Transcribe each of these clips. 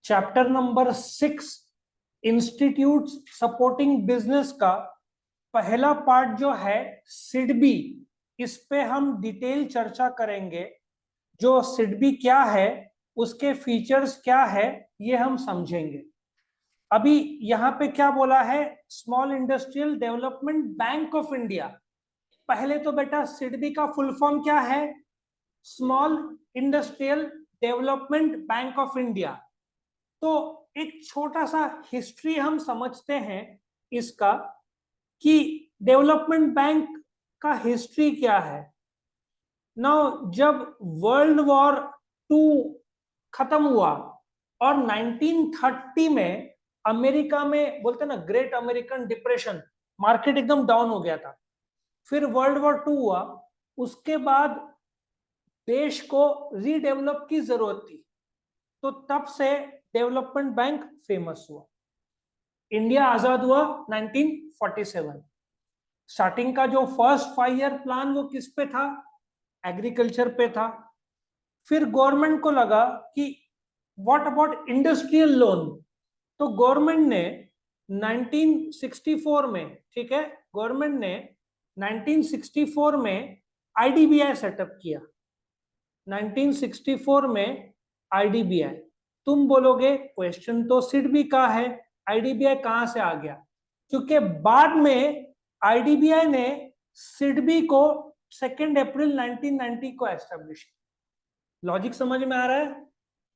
Chapter number 6 institute supporting business का पहला part जो है सिडबी, इस पे हम डिटेल चर्चा करेंगे। जो सिडबी क्या है, उसके फीचर्स क्या है, ये हम समझेंगे। अभी यहाँ पे क्या बोला है, small industrial development bank of India. पहले तो बेटा सिडबी का फुल फॉर्म क्या है, small industrial development bank of India. तो एक छोटा सा हिस्ट्री हम समझते हैं इसका कि डेवलपमेंट बैंक का हिस्ट्री क्या है। नाउ जब वर्ल्ड वॉर 2 खत्म हुआ और 1930 में अमेरिका में बोलते ना ग्रेट अमेरिकन डिप्रेशन, मार्केट एकदम डाउन हो गया था। फिर वर्ल्ड वॉर 2 हुआ, उसके बाद देश को रीडेवलप की जरूरत थी, तो तब से डेवलपमेंट बैंक फेमस हुआ। इंडिया आजाद हुआ 1947। स्टार्टिंग का जो फर्स्ट 5 ईयर प्लान वो किस पे था, एग्रीकल्चर पे था। फिर गवर्नमेंट को लगा कि व्हाट अबाउट इंडस्ट्रियल लोन, तो गवर्नमेंट ने 1964 में, ठीक है, गवर्नमेंट ने 1964 में आईडीबीआई सेटअप किया। 1964 में आईडीबीआई। तुम बोलोगे क्वेश्चन तो सिडबी का है, आईडीबीआई कहां से आ गया? क्योंकि बाद में आईडीबीआई ने सिडबी को 2 अप्रैल 1990 को एस्टेब्लिश किया। लॉजिक समझ में आ रहा है?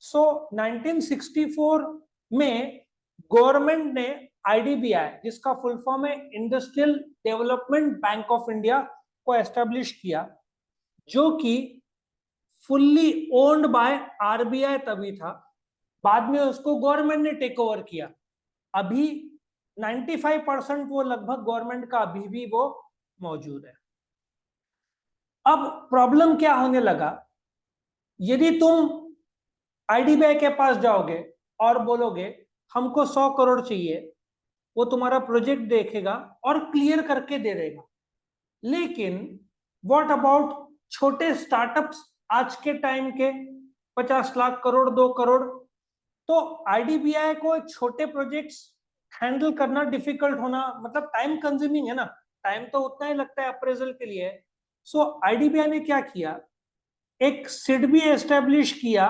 सो 1964 में गवर्नमेंट ने आईडीबीआई, जिसका फुल फॉर्म है industrial development bank of India, को एस्टेब्लिश किया, जो कि फुल्ली ओन्ड बाय आरबीआई तभी था। बाद में उसको गवर्नमेंट ने टेक ओवर किया। अभी 95% वो लगभग गवर्नमेंट का अभी भी वो मौजूद है। अब प्रॉब्लम क्या होने लगा, यदि तुम आईडीबीआई के पास जाओगे और बोलोगे हमको 100 करोड़ चाहिए, वो तुम्हारा प्रोजेक्ट देखेगा और क्लियर करके दे देगा। लेकिन व्हाट अबाउट छोटे स्टार्टअप्स आज के टाइम के 50 लाख करोड़ 2 करोड़, तो आईडीबीआई को छोटे प्रोजेक्ट्स हैंडल करना डिफिकल्ट होना, मतलब टाइम कंज्यूमिंग है ना, टाइम तो उतना ही लगता है अप्रेजल के लिए। सो आईडीबीआई ने क्या किया, एक सिडबी एस्टेब्लिश किया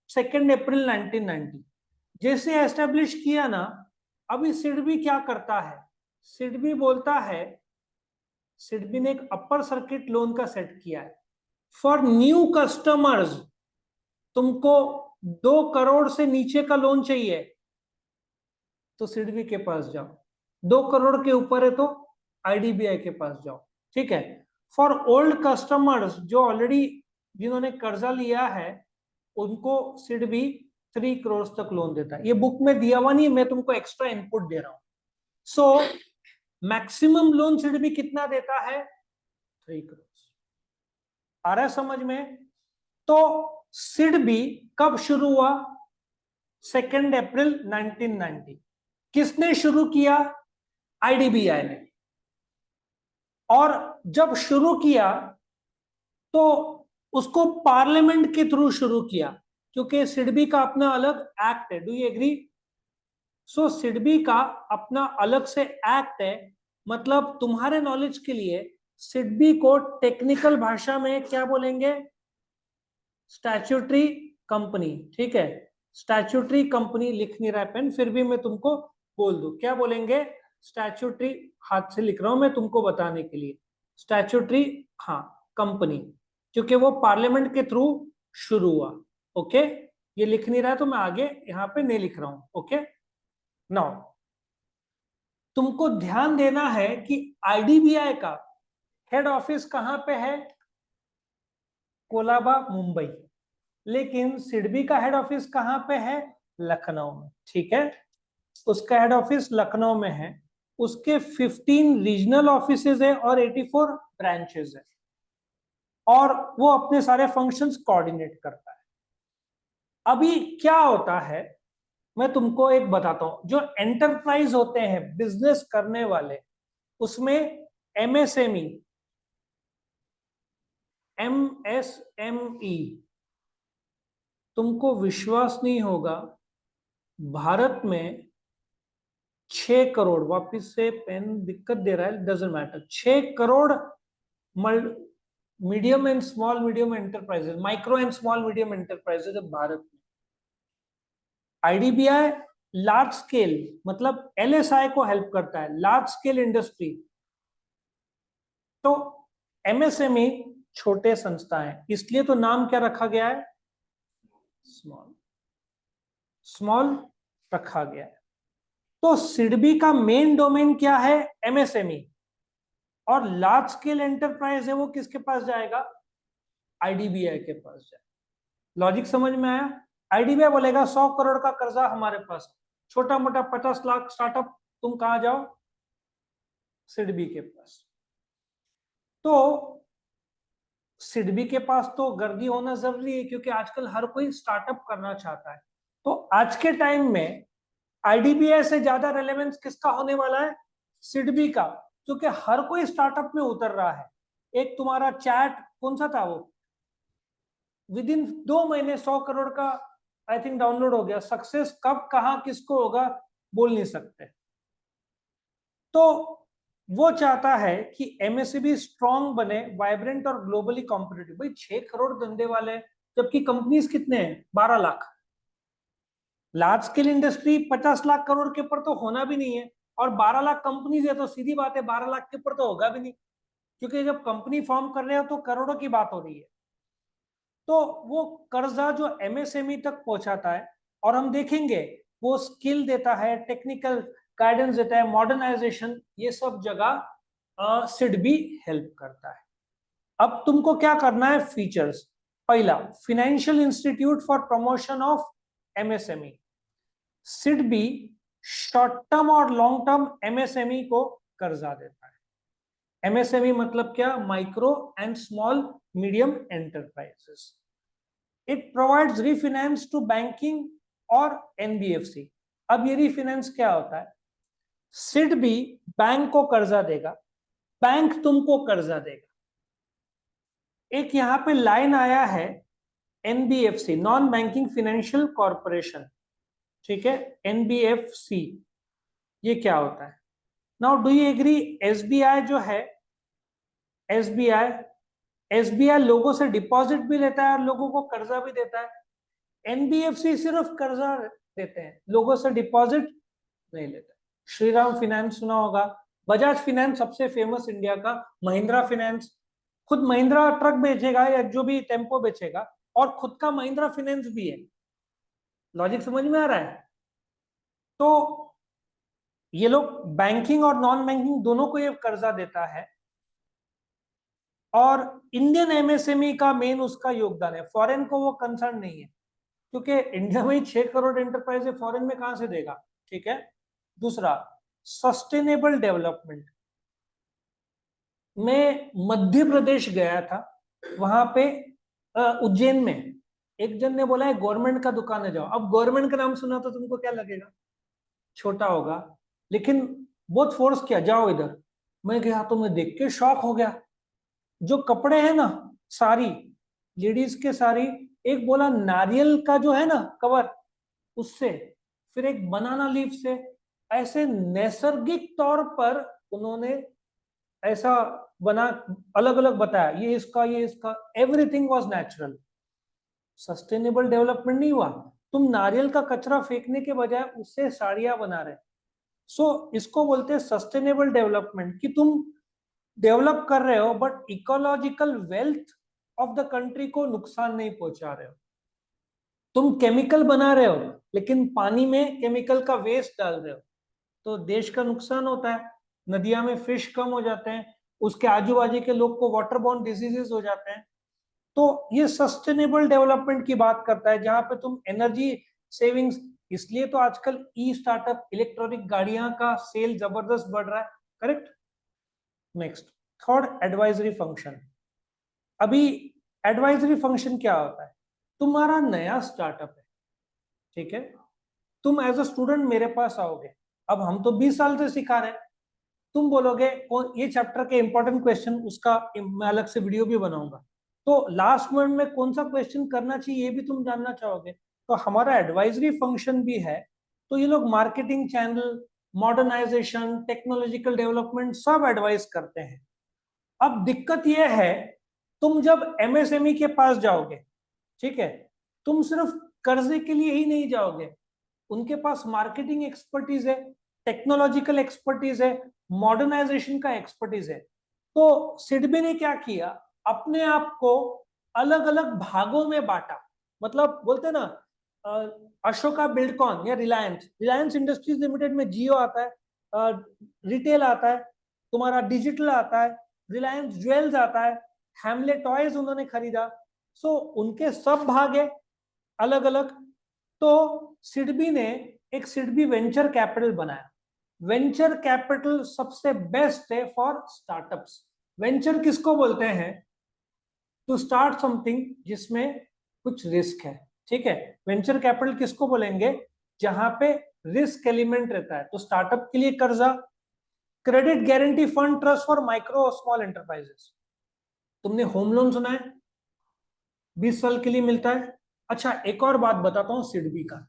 2 अप्रैल 1990। जैसे एस्टेब्लिश किया ना, अभी सिडबी क्या करता है, सिडबी बोलता है, सिडबी ने एक अपर सर्किट लोन का सेट किया है फॉर न्यू कस्टमर्स। तुमको 2 करोड़ से नीचे का लोन चाहिए तो सिडबी के पास जाओ, 2 करोड़ के ऊपर है तो आईडीबीआई के पास जाओ, ठीक है। फॉर ओल्ड कस्टमर्स, जो ऑलरेडी जिन्होंने कर्जा लिया है, उनको सिडबी 3 करोड़ तक लोन देता है। ये बुक में दिया हुआ नहीं, मैं तुमको एक्स्ट्रा इनपुट दे रहा हूं। सो मैक्सिमम लोन सिडबी कितना देता है, 3 करोड़। आ रहा है समझ में? तो सिडबी कब शुरू हुआ, 2 अप्रैल 1990। किसने शुरू किया, आईडीबीआई ने। और जब शुरू किया तो उसको पार्लियामेंट के थ्रू शुरू किया, क्योंकि सिडबी का अपना अलग एक्ट है। Do you agree? So SIDBI का अपना अलग से एक्ट है। मतलब तुम्हारे नॉलेज के लिए, सिडबी को टेक्निकल भाषा में क्या बोलेंगे, स्टैट्यूटरी कंपनी, ठीक है। स्टैट्यूटरी कंपनी लिख नहीं रहा है पेन, फिर भी मैं तुमको बोल दूं क्या बोलेंगे, स्टैट्यूटरी, हाथ से लिख रहा हूं मैं तुमको बताने के लिए, स्टैट्यूटरी, हाँ, कंपनी, क्योंकि वो पार्लियामेंट के थ्रू शुरू हुआ। ओके, ये लिख नहीं रहा है तो मैं आगे यहाँ पे नहीं लिख रहा हूं। ओके, नाउ तुमको ध्यान देना है कि आईडीबीआई का हेड ऑफिस कहां पे है, कोलाबा, मुंबई। लेकिन सिडबी का हेड ऑफिस कहां पे है, लखनऊ में, ठीक है। उसका हेड ऑफिस लखनऊ में है। उसके 15 रीजनल ऑफिसेज है और 84 ब्रांचेस है, और वो अपने सारे फंक्शंस कोऑर्डिनेट करता है। अभी क्या होता है, मैं तुमको एक बताता हूं। जो एंटरप्राइज होते हैं, बिजनेस करने वाले, उसमें एमएसएमई, एमएसएमई, तुमको विश्वास नहीं होगा, भारत में 6 करोड़, वापिस से पेन दिक्कत दे रहा है, doesn't matter, 6 crore medium and small medium enterprises, micro and small medium enterprises है भारत में। आईडीबीआई लार्ज स्केल मतलब एलएसआई को हेल्प करता है, लार्ज स्केल इंडस्ट्री। तो एमएसएमई छोटे संस्थाएं, इसलिए तो नाम क्या रखा गया है, स्मॉल, स्मॉल रखा गया है। तो सिडबी का मेन डोमेन क्या है, एमएसएमई, और लार्ज स्केल एंटरप्राइज है वो किसके पास जाएगा, आईडीबीआई के पास जाएगा। लॉजिक समझ में आया। आईडीबीआई बोलेगा 100 करोड़ का कर्जा हमारे पास, छोटा मोटा 50 लाख स्टार्टअप, तुम कहां जाओ, सिडबी के पास। तो सिडबी के पास तो गर्दी होना जरूरी है, क्योंकि आजकल हर कोई स्टार्टअप करना चाहता है। तो आज के टाइम में आईडीबीआई से ज्यादा रेलेवेंस किसका होने वाला है, सिडबी का, क्योंकि हर कोई स्टार्टअप में उतर रहा है। एक तुम्हारा चैट कौन सा था वो, विद इन 2 महीने 100 करोड़ का आई थिंक डाउनलोड हो गया। सक्सेस कब कहां किसको होगा बोल नहीं सकते। तो वो चाहता है कि एमएसएमई स्ट्रांग बने, वाइब्रेंट और ग्लोबली कॉम्पिटिटिव। भाई 6 करोड़ धंधे वाले, जबकि कंपनीज कितने हैं, 12 lakh. Large scale industry 50 lakh crore के ऊपर तो होना भी नहीं है, और 12 लाख कंपनीज है, तो सीधी बात है 12 लाख के ऊपर तो होगा भी नहीं, क्योंकि जब कंपनी फॉर्म कर रहे हो तो करोड़ों की बात हो रही है। तो वो कर्जा जो एमएसएमई तक पहुंचाता है, और हम देखेंगे वो स्किल देता है, टेक्निकल गाइडेंस देता है, मॉडर्नाइजेशन, ये सब जगह सिडबी हेल्प करता है। अब तुमको क्या करना है, फीचर्स। पहला, financial institute for promotion of MSME. SIDBI short term और लॉन्ग टर्म एमएसएमई को कर्जा देता है। एमएसएमई मतलब क्या, micro and small medium enterprises. It provides refinance to banking और एनबीएफसी। अब ये रीफाइनेंस क्या होता है, सिडबी बैंक को कर्जा देगा, बैंक तुमको कर्जा देगा। एक यहां पे लाइन आया है NBFC, non banking financial corporation, ठीक है, एनबीएफसी, ये क्या होता है। Now do you agree, SBI जो है, एसबीआई एसबीआई लोगों से डिपॉजिट भी लेता है और लोगों को कर्जा भी देता है। एनबीएफसी सिर्फ कर्जा देते हैं, लोगों से डिपॉजिट नहीं लेते। श्रीराम फाइनेंस सुना होगा, बजाज फाइनेंस सबसे फेमस इंडिया का, महिंद्रा फाइनेंस, खुद महिंद्रा ट्रक बेचेगा या जो भी टेम्पो बेचेगा, और खुद का महिंद्रा फाइनेंस भी है। लॉजिक समझ में आ रहा है। तो ये लोग बैंकिंग और नॉन बैंकिंग दोनों को ये कर्जा देता है, और इंडियन एमएसएमई का मेन उसका योगदान है, फॉरेन को वो कंसर्न नहीं है, क्योंकि इंडिया में ही 6 करोड़ एंटरप्राइज है, फॉरेन में कहां से देगा, ठीक है। दूसरा, सस्टेनेबल डेवलपमेंट। मैं मध्य प्रदेश गया था, वहां पे उज्जैन में एक जन ने बोला है गवर्नमेंट का दुकान है जाओ। अब गवर्नमेंट का नाम सुना तो तुमको क्या लगेगा, छोटा होगा, लेकिन बहुत फोर्स किया, जाओ इधर। मैं गया तो मैं देख के शॉक हो गया। जो कपड़े हैं ना, साड़ी, लेडीज के साड़ी, एक बोला नारियल का जो है ना कवर, उससे, फिर एक बनाना लीफ से, ऐसे नैसर्गिक तौर पर उन्होंने ऐसा बना, अलग अलग बताया, ये इसका, ये इसका, everything was natural. Sustainable development नहीं हुआ, तुम नारियल का कचरा फेंकने के बजाय उससे साड़ियां बना रहे। सो इसको बोलते हैं सस्टेनेबल डेवलपमेंट, कि तुम डेवलप कर रहे हो but ecological wealth of the country को नुकसान नहीं पहुंचा रहे हो। तुम केमिकल बना रहे हो लेकिन पानी में केमिकल का वेस्ट डाल रहे हो, तो देश का नुकसान होता है, नदियां में फिश कम हो जाते हैं, उसके आजू बाजू के लोग को वाटर बॉर्न डिजीजेस हो जाते हैं। तो ये सस्टेनेबल डेवलपमेंट की बात करता है, जहां पे तुम एनर्जी सेविंग्स, इसलिए तो आजकल ई स्टार्टअप, इलेक्ट्रॉनिक गाड़ियां का सेल जबरदस्त बढ़ रहा है, correct. Next, third, advisory function. अभी एडवाइजरी फंक्शन क्या होता है, तुम्हारा नया स्टार्टअप है, ठीक है, तुम एज अ स्टूडेंट मेरे पास आओगे, अब हम तो 20 साल से सिखा रहे हैं, तुम बोलोगे ये चैप्टर के इंपॉर्टेंट क्वेश्चन, उसका मैं अलग से वीडियो भी बनाऊंगा, तो लास्ट मोमेंट में कौन सा क्वेश्चन करना चाहिए ये भी तुम जानना चाहोगे। तो हमारा एडवाइजरी फंक्शन भी है, तो ये लोग marketing channel, modernisation, technological development सब एडवाइस करते हैं। अब दिक्कत ये है, तुम जब एमएसएमई के पास जाओगे, ठीक है, तुम सिर्फ कर्जे के लिए ही नहीं जाओगे, उनके पास मार्केटिंग एक्सपर्टीज है, टेक्नोलॉजिकल एक्सपर्टीज है, मॉडर्नाइजेशन का एक्सपर्टीज है। तो सिडबी ने क्या किया, अपने आप को अलग अलग भागों में बांटा। मतलब बोलते ना, अशोका बिल्डकॉन या रिलायंस, रिलायंस इंडस्ट्रीज लिमिटेड में जियो आता है, रिटेल आता है, तुम्हारा डिजिटल आता है, रिलायंस ज्वेल्स आता है, हैमले टॉयज उन्होंने खरीदा। सो उनके सब भाग है अलग अलग। तो सिडबी ने एक सिडबी वेंचर कैपिटल बनाया। वेंचर कैपिटल सबसे बेस्ट है फॉर स्टार्टअप्स। वेंचर किसको बोलते हैं, टू स्टार्ट समथिंग जिसमें कुछ रिस्क है, ठीक है। वेंचर कैपिटल किसको बोलेंगे, जहां पे रिस्क एलिमेंट रहता है। तो स्टार्टअप के लिए कर्जा, credit guarantee fund, trust for micro और स्मॉल एंटरप्राइजेस। तुमने होम लोन सुना है, 20 साल के लिए मिलता है। अच्छा, एक और बात बताता हूँ सिडबी का।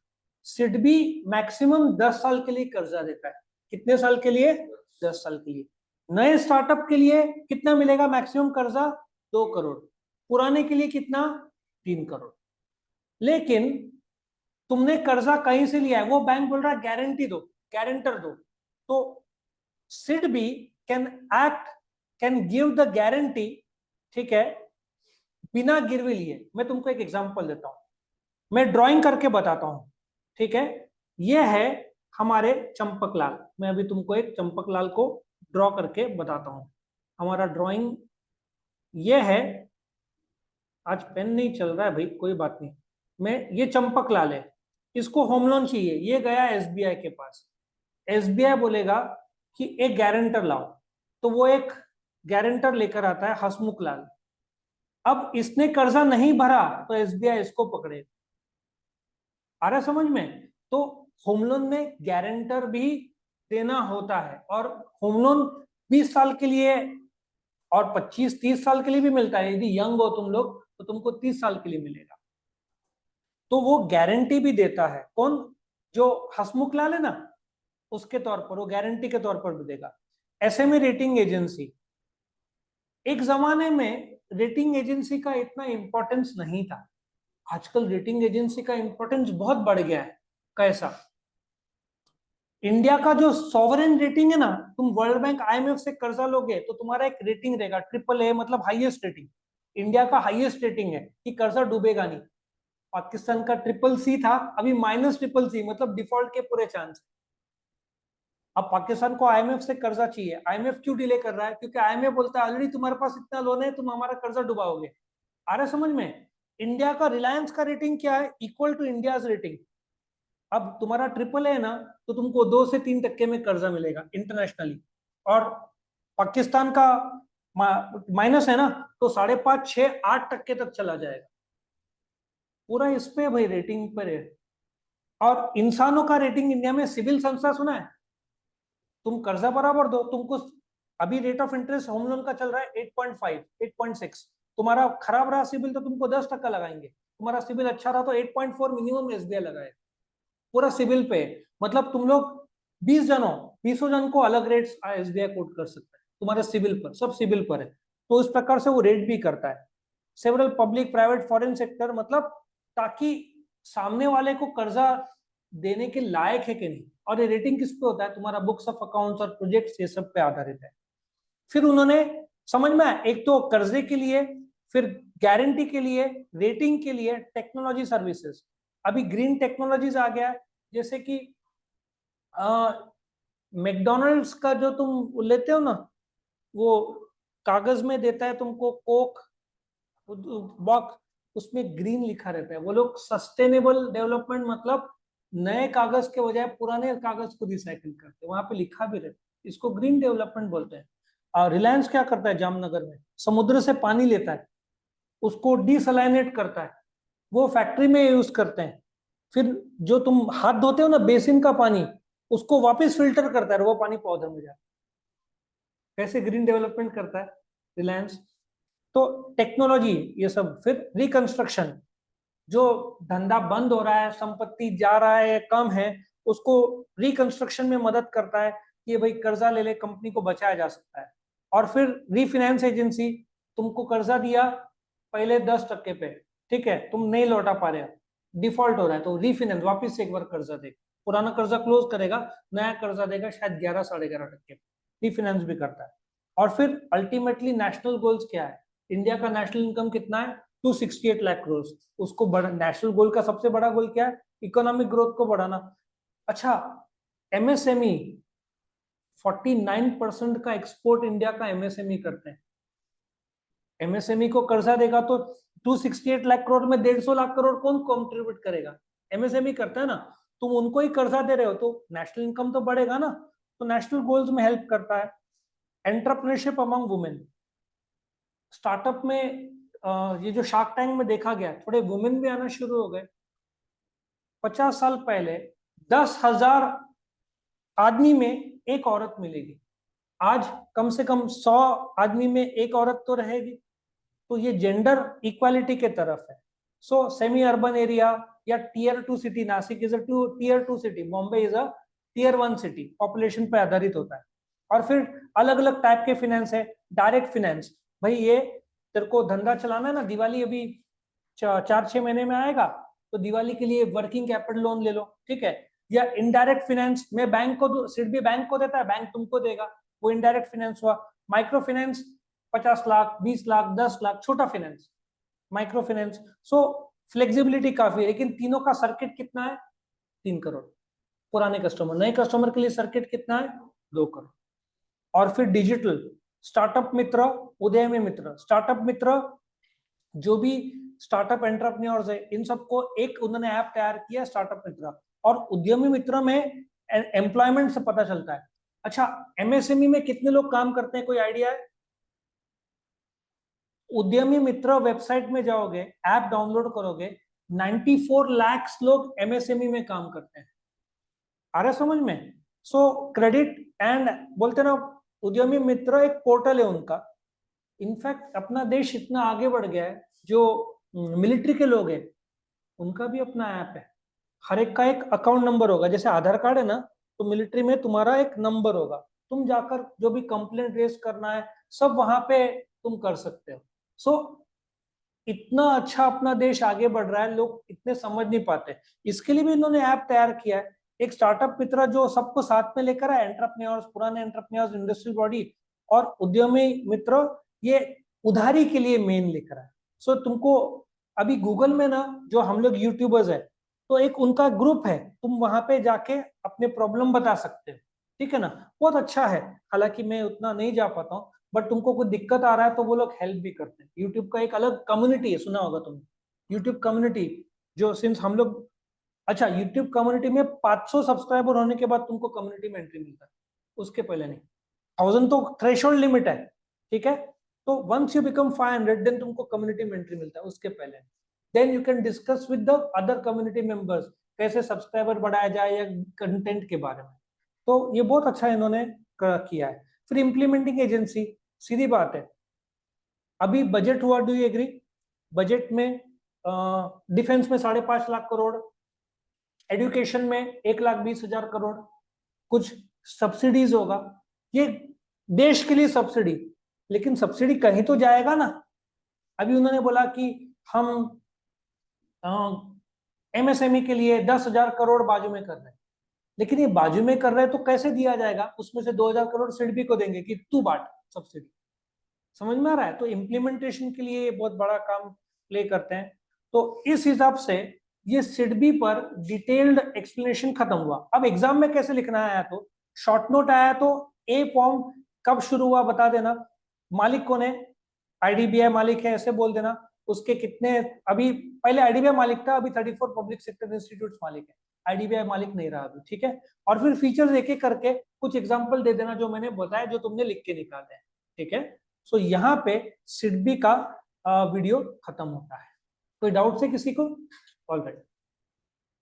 सिडबी मैक्सिमम 10 साल के लिए कर्जा देता है। कितने साल के लिए, 10 साल के लिए। नए स्टार्टअप के लिए कितना मिलेगा मैक्सिमम कर्जा, 2 करोड़। पुराने के लिए कितना, 3 करोड़। लेकिन तुमने कर्जा कहीं से लिया है, वो बैंक बोल रहा है गारंटी दो, गारंटर दो। तो SIDBI can act, can give the guarantee, ठीक है, बिना गिरवी लिए। मैं तुमको एक एग्जांपल देता हूं, मैं ड्राइंग करके बताता हूं, ठीक है। ये है हमारे चंपक लाल। मैं अभी तुमको एक चंपक लाल को ड्रॉ करके बताता हूं। हमारा ड्राइंग ये है। आज पेन नहीं चल रहा है भाई, कोई बात नहीं। मैं, ये चंपक लाल है, इसको होम लोन चाहिए, ये गया एसबीआई के पास। एसबीआई बोलेगा कि एक गारंटर लाओ, तो वो एक गारंटर लेकर आता है हसमुख लाल। अब इसने कर्जा नहीं भरा तो एसबीआई इसको पकड़े। आ रहा समझ में। तो होम लोन में गारंटर भी देना होता है, और होम लोन 20 साल के लिए और 25-30 साल के लिए भी मिलता है। यदि यंग हो तुम लोग तो तुमको 30 साल के लिए मिलेगा। तो वो गारंटी भी देता है। कौन, जो हसमुख लाल है ना, उसके तौर पर वो गारंटी के तौर पर भी देगा। एसएमई रेटिंग एजेंसी, एक जमाने में रेटिंग एजेंसी का इतना इंपॉर्टेंस नहीं था। आजकल रेटिंग एजेंसी का इंपॉर्टेंस बहुत बढ़ गया है। कैसा, इंडिया का जो सॉवरेन रेटिंग है ना, तुम वर्ल्ड बैंक आईएमएफ से कर्जा लोगे तो तुम्हारा एक रेटिंग रहेगा, ट्रिपल ए, मतलब हाईएस्ट रेटिंग। इंडिया का हाईएस्ट रेटिंग है कि कर्जा डूबेगा नहीं। पाकिस्तान का ट्रिपल सी था, अभी माइनस ट्रिपल सी, मतलब डिफॉल्ट के पूरे चांस। अब पाकिस्तान को आईएमएफ से कर्जा चाहिए। आईएमएफ क्यों डिले कर रहा है, क्योंकि आईएमएफ बोलता है ऑलरेडी तुम्हारे पास इतना लोन है, तुम हमारा कर्जा डुबाओगे। आ रहा समझ में। इंडिया का, रिलायंस का रेटिंग क्या है, इक्वल टू इंडिया रेटिंग। अब तुम्हारा ट्रिपल है ना, तो तुमको 2 से 3% में कर्जा मिलेगा इंटरनेशनली। और पाकिस्तान का माइनस है ना, तो 5.5, 6, 8% तक चला जाएगा। पूरा इस पे भाई रेटिंग पर है। और इंसानों का रेटिंग इंडिया में, सिविल संस्था सुना है, तुम कर्जा बराबर दो, तुमको अभी rate of interest home loan का चल रहा है 8.5, 8.6। तुम्हारा खराब रहा सिविल तो तुमको 10% लगाएंगे। तुम्हारा सिविल अच्छा रहा तो 8.4 मिनिमम एसबीआई लगाए। पूरा सिविल पे। मतलब तुम लोग 20 जन हो, 20 जन को अलग रेट एसबीआई कोट कर सकता है तुम्हारे सिविल पर, सब सिविल पर है। तो इस प्रकार से वो रेट भी करता है। Several public private foreign sector, मतलब ताकि सामने वाले को कर्जा देने के लायक है कि नहीं। और ये रेटिंग किस पे होता है, तुम्हारा बुक्स ऑफ अकाउंट्स और प्रोजेक्ट्स, ये सब पे आधारित है। फिर उन्होंने, समझ में आया, एक तो कर्जे के लिए, फिर गारंटी के लिए, रेटिंग के लिए, टेक्नोलॉजी सर्विसेज। अभी ग्रीन टेक्नोलॉजीज आ गया है, जैसे कि मैकडोनल्ड्स का जो तुम लेते हो ना, वो कागज में देता है तुमको कोक बॉक्स, उसमें ग्रीन लिखा रहता है। वो लोग सस्टेनेबल डेवलपमेंट, मतलब नए कागज के बजाय पुराने कागज को रिसाइकिल करते हैं, वहां पे लिखा भी रहता है। इसको ग्रीन डेवलपमेंट बोलते हैं। और रिलायंस क्या करता है, जामनगर में समुद्र से पानी लेता है, उसको डिसलाइनेट करता है, वो फैक्ट्री में यूज करते हैं। फिर जो तुम हाथ धोते हो ना, बेसिन का पानी, उसको वापस फिल्टर करता है, वो पानी पौधे में जाता है। कैसे ग्रीन डेवलपमेंट करता है रिलायंस। तो टेक्नोलॉजी ये सब। फिर रिकंस्ट्रक्शन, जो धंधा बंद हो रहा है, संपत्ति जा रहा है, कम है, उसको रिकंस्ट्रक्शन में मदद करता है कि भाई कर्जा ले ले, कंपनी को बचाया जा सकता है। और फिर रीफाइनेंस एजेंसी, तुमको कर्जा दिया पहले 10% पे, ठीक है, तुम नहीं लौटा पा रहे, डिफॉल्ट हो रहा है, तो रीफाइनेंस वापस से एक बार कर्जा देगा, पुराना कर्जा क्लोज करेगा, नया कर्जा देगा शायद 11 साढ़े 11%, रीफाइनेंस भी करता है। और फिर अल्टीमेटली नेशनल गोल्स क्या है, इंडिया का नेशनल इनकम कितना है, 268 लाख करोड़, उसको नेशनल गोल का सबसे बड़ा गोल क्या है, इकोनॉमिक ग्रोथ को बढ़ाना। अच्छा, एमएसएमई 49% का एक्सपोर्ट इंडिया का एमएसएमई करते हैं। एमएसएमई को कर्जा देगा तो 268 लाख करोड़ में 150 लाख करोड़ कौन कंट्रीब्यूट करेगा, एमएसएमई करता है ना, तुम उनको ही कर्जा दे रहे हो तो नेशनल इनकम तो बढ़ेगा ना, तो नेशनल गोल्स में हेल्प करता है। एंटरप्रेन्योरशिप अमंग वुमेन, स्टार्टअप में ये जो शार्क टैंक में देखा गया, थोड़े वुमेन भी आना शुरू हो गए। 50 साल पहले 10,000 आदमी में एक औरत मिलेगी, आज कम से कम 100 आदमी में एक औरत तो रहेगी, तो ये जेंडर इक्वालिटी के तरफ है। सो सेमी अर्बन एरिया या tier 2 city, Nashik is a tier 2 city, Bombay is a tier 1 city, population पे आधारित होता है। और फिर अलग अलग टाइप के फिनेंस है, डायरेक्ट फिनेंस, भाई ये तेरे को धंधा चलाना है ना, दिवाली अभी 4-6 महीने में आएगा, तो दिवाली के लिए वर्किंग कैपिटल लोन ले लो, ठीक है। या इनडायरेक्ट फिनेंस, मैं बैंक को, सिडबी बैंक को देता है, बैंक तुमको देगा, वो इनडायरेक्ट फिनेंस हुआ। माइक्रो फाइनेंस 50 लाख, 20 लाख, 10 लाख, छोटा फाइनेंस, माइक्रो फाइनेंस। सो फ्लेक्सिबिलिटी काफी है, लेकिन तीनों का सर्किट कितना है, 3 करोड़ पुराने कस्टमर, नए कस्टमर के लिए सर्किट कितना है, 2 करोड़। और फिर डिजिटल स्टार्टअप मित्र, उद्यमी मित्र, स्टार्टअप मित्र जो भी स्टार्टअप एंटरप्रेन्योर्स है, इन सबको एक उन्होंने ऐप तैयार किया स्टार्टअप मित्र, और उद्यमी मित्र में एम्प्लॉयमेंट से पता चलता है। अच्छा, एमएसएमई में कितने लोग काम करते हैं, कोई आइडिया है? उद्यमी मित्र वेबसाइट में जाओगे, ऐप डाउनलोड करोगे, 94 लाख लोग एमएसएमई में काम करते हैं। आ रहा समझ में? सो क्रेडिट एंड बोलते ना, उद्यमी मित्र एक पोर्टल है उनका। इनफैक्ट अपना देश इतना आगे बढ़ गया है, जो मिलिट्री के लोग हैं उनका भी अपना ऐप है, हर एक का एक अकाउंट नंबर होगा, जैसे आधार कार्ड है ना, तो मिलिट्री में तुम्हारा एक नंबर होगा, तुम जाकर जो भी कंप्लेंट रेज करना है सब वहां पे तुम कर सकते हो। सो इतना अच्छा अपना देश आगे बढ़ रहा है, लोग इतने समझ नहीं पाते, इसके लिए भी इन्होंने ऐप तैयार किया है, एक स्टार्टअप मित्र जो सबको साथ में लेकर है, एंटरप्रेन्योर्स, पुराने एंटरप्रेन्योर्स, इंडस्ट्रियल बॉडी और उद्यमी मित्र, ये उधारी के लिए मेन लेकर है। सो तुमको अभी गूगल में ना, जो हम लोग यूट्यूबर्स है, तो एक उनका ग्रुप है, तुम वहां पे जाके अपने प्रॉब्लम बता सकते हो, ठीक है ना, बहुत अच्छा है। हालांकि मैं उतना नहीं जा पाता हूँ, बट तुमको कोई दिक्कत आ रहा है तो वो लोग हेल्प भी करते हैं। यूट्यूब का एक अलग कम्युनिटी है, सुना होगा तुमने यूट्यूब कम्युनिटी, जो सिंस हम लोग, अच्छा यूट्यूब कम्युनिटी में 500 सब्सक्राइबर होने के बाद तुमको कम्युनिटी में एंट्री मिलता है, उसके पहले नहीं। 1000 तो थ्रेशोल्ड लिमिट है, ठीक है, तो वंस यू बिकम 500 देन तुमको कम्युनिटी में एंट्री मिलता है, उसके पहले then you can discuss with the other community members, कैसे सब्सक्राइबर बढ़ाया जाए या कंटेंट के बारे में। तो ये बहुत अच्छा इन्होंने किया है। फिर इम्प्लीमेंटिंग एजेंसी, सीधी बात है, अभी बजट हुआ, डू यू एग्री? बजट में डिफेंस में 5.5 लाख करोड़, एजुकेशन में 1,20,000 करोड़, कुछ सब्सिडीज होगा, ये देश के लिए सब्सिडी, लेकिन सब्सिडी कहीं तो जाएगा ना। अभी उन्होंने बोला कि हम एमएसएमई के लिए 10,000 करोड़ बाजू में कर रहे हैं, लेकिन ये बाजू में कर रहे हैं तो कैसे दिया जाएगा, उसमें से 2,000 करोड़ सिडबी को देंगे कि तू बांट सब्सिडी, समझ में आ रहा है? तो इम्प्लीमेंटेशन के लिए ये बहुत बड़ा काम प्ले करते हैं। तो इस हिसाब से ये सिडबी पर डिटेल्ड एक्सप्लेनेशन खत्म हुआ। अब एग्जाम में कैसे लिखना आया, तो शॉर्ट नोट आया, तो ए फॉर्म कब शुरू हुआ बता देना, मालिक कौन है, आईडीबीआई मालिक है ऐसे बोल देना, उसके कितने, अभी पहले आईडीबीआई मालिक था, अभी 34 पब्लिक सेक्टर इंस्टीट्यूट मालिक है, आईडीबीआई मालिक नहीं रहा अभी, ठीक है। और फिर फीचर्स एक एक करके कुछ एग्जांपल दे देना जो मैंने बताया, जो तुमने लिख के निकाले हैं, ठीक है। सो यहाँ पे सिडबी का वीडियो खत्म होता है। कोई डाउट है किसी को? ऑलराइट।